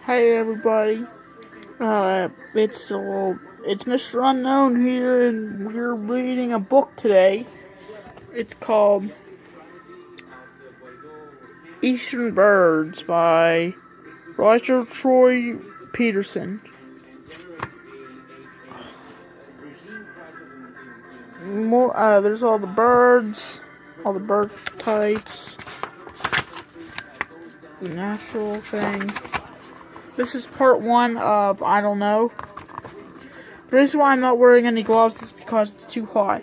Hey everybody, it's Mr. Unknown here, and we're reading a book today. It's called Eastern Birds by Roger Troy Peterson. There's all the birds, all the bird types, the natural thing. This is part 1 of I Don't Know. The reason why I'm not wearing any gloves is because it's too hot.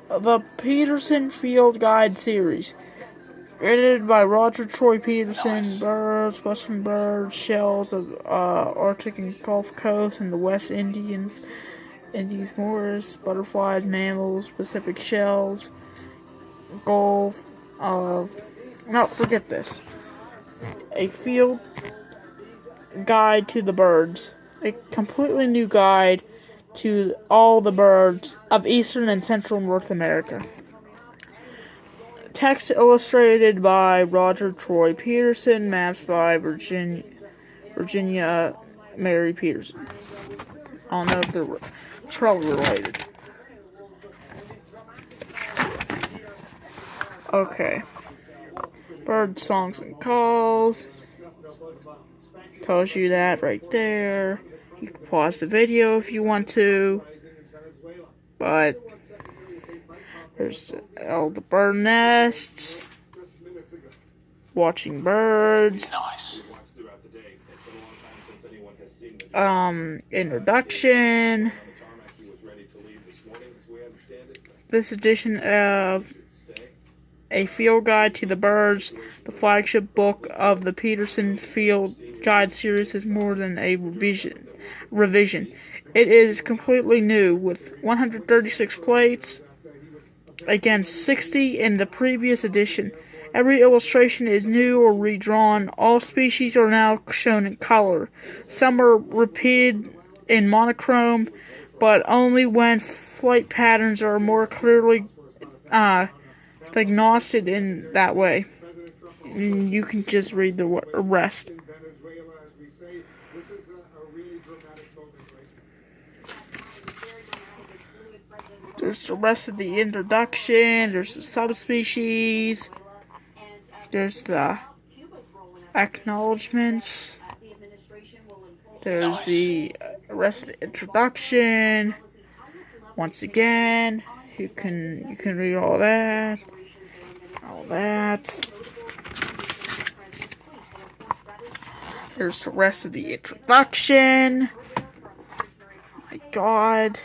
The Peterson Field Guide series. Edited by Roger Troy Peterson. Birds, western birds, shells of Arctic and Gulf Coast and the West Indies, Morris, butterflies, mammals, Pacific shells, Gulf of... No, forget this. A field guide to the birds. A completely new guide to all the birds of eastern and central North America. Text illustrated by Roger Troy Peterson. Maps by Virginia Mary Peterson. I don't know if they're probably related. Okay. Bird songs and calls. Tells you that right there. You can pause the video if you want to. But there's all the bird nests. Watching birds. Introduction. This edition of A Field Guide to the Birds, the flagship book of the Peterson Field Guide series, is more than a revision. It is completely new, with 136 plates against 60 in the previous edition. Every illustration is new or redrawn. All species are now shown in color. Some are repeated in monochrome, but only when flight patterns are more clearly diagnosed in that way. You can just read the rest. There's the rest of the introduction. There's the subspecies. There's the acknowledgements. There's the rest of the introduction. Once again, you can read all that. There's the rest of the introduction. My God.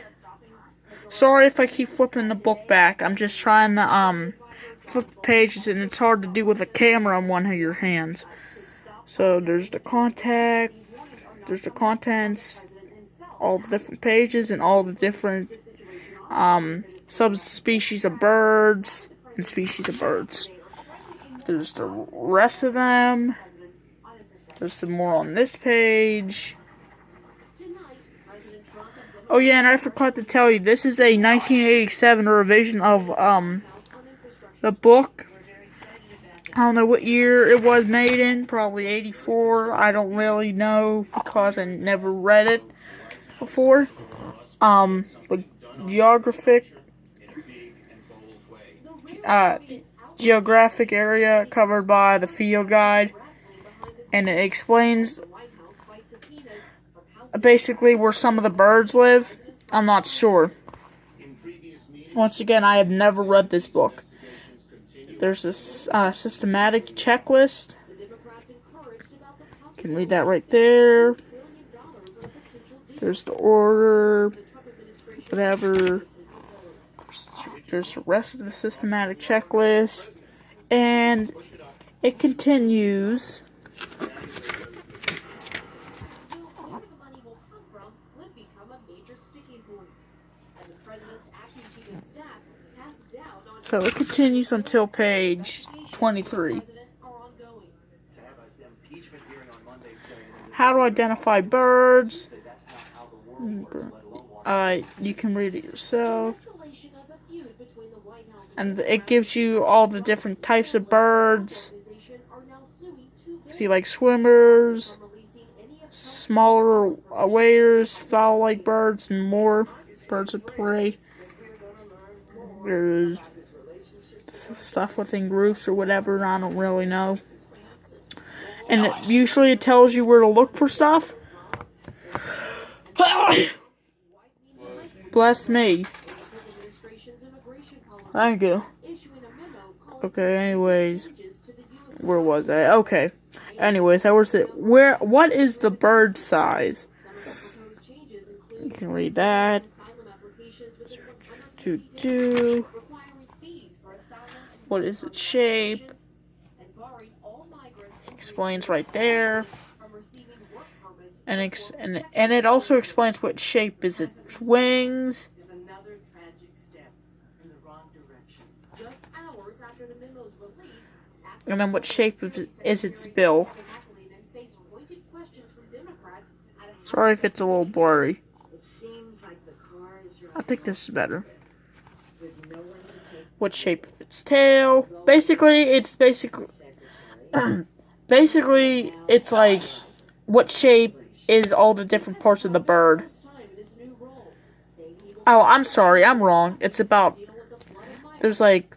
Sorry if I keep flipping the book back. I'm just trying to flip the pages, and it's hard to do with a camera on one of your hands. So there's the contact, there's the contents, all the different pages, and all the different subspecies of birds and species of birds. There's the rest of them. There's some more on this page. Oh yeah, and I forgot to tell you, this is a 1987 revision of the book. I don't know what year it was made in, probably 84. I don't really know because I never read it before. The geographic area covered by the field guide, and it explains basically where some of the birds live. I'm not sure. Once again, I have never read this book. There's a systematic checklist. You can read that right there. There's the order, whatever. There's the rest of the systematic checklist. And it continues. So it continues until page 23. How to identify birds. You can read it yourself. And it gives you all the different types of birds. See, like swimmers, smaller waders, fowl-like birds, and more birds of prey. There's stuff within groups or whatever, I don't really know. And it tells you where to look for stuff. Bless me. Thank you. Okay, anyways. Where was I? Okay. Anyways, that was it. What is the bird size? You can read that. What is its shape? Explains right there. And it also explains what shape is its wings. And then what shape is its bill. Sorry if it's a little blurry. I think this is better. What shape of its tail. Basically, it's like what shape is all the different parts of the bird. Oh, I'm sorry, I'm wrong. It's about, there's like,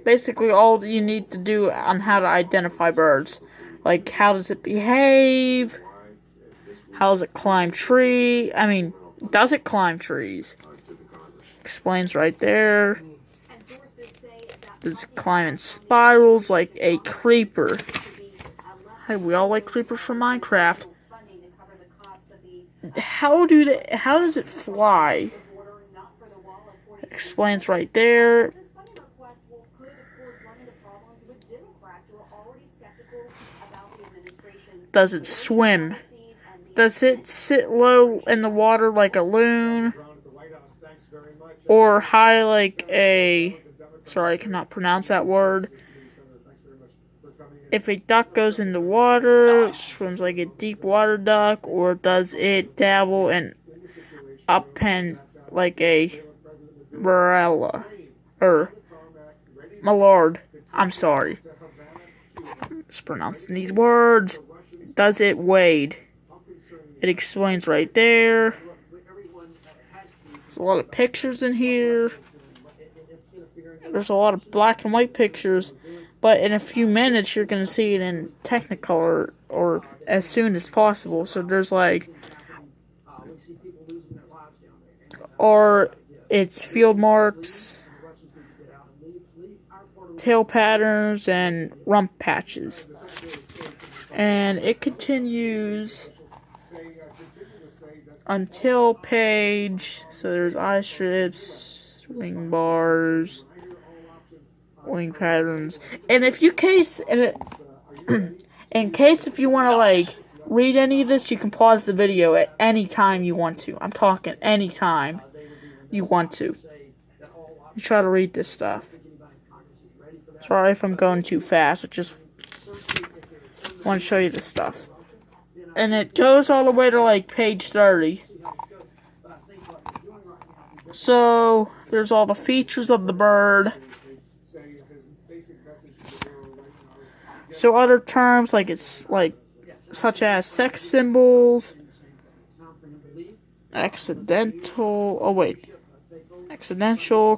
basically all you need to do on how to identify birds. Like, how does it behave? How does it climb does it climb trees? Explains right there. Does it climb in spirals like a creeper? Hey, we all like creepers from Minecraft. How does it fly? Explains right there. Does it swim? Does it sit low in the water like a loon? Or high like a... Sorry, I cannot pronounce that word. If a duck goes in the water, it swims like a deep water duck, or does it dabble and upend like a Barella? Or Mallard. I'm sorry. I'm mispronouncing these words. Does it wade? It explains right there. There's a lot of pictures in here. There's a lot of black and white pictures. But in a few minutes, you're going to see it in Technicolor, or as soon as possible. So there's like... Or it's field marks, tail patterns, and rump patches. And it continues until page. So there's eye strips, wing bars, wing patterns. And if you in case if you want to like read any of this, you can pause the video at any time you want to. I'm talking any time you want to. You try to read this stuff. Sorry if I'm going too fast. I just want to show you this stuff. And it goes all the way to like page 30. So there's all the features of the bird. So other terms like such as sex symbols, accidental,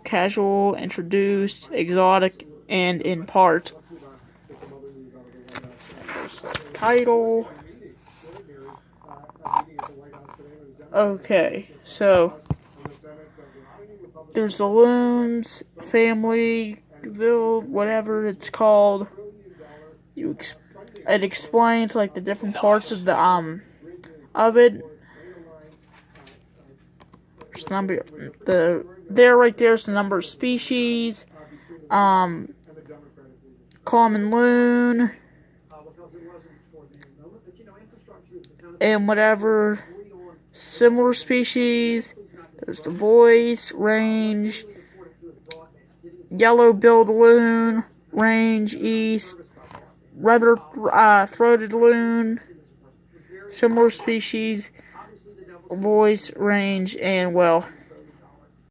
casual, introduced, exotic, and in part. There's the title. Okay, so there's the Loons, Family, whatever it's called. It explains like the different parts of of it. Right there's the number of species. Common loon, and whatever similar species. There's the voice, range, yellow-billed loon, range, east, throated loon, similar species, voice, range, and, well,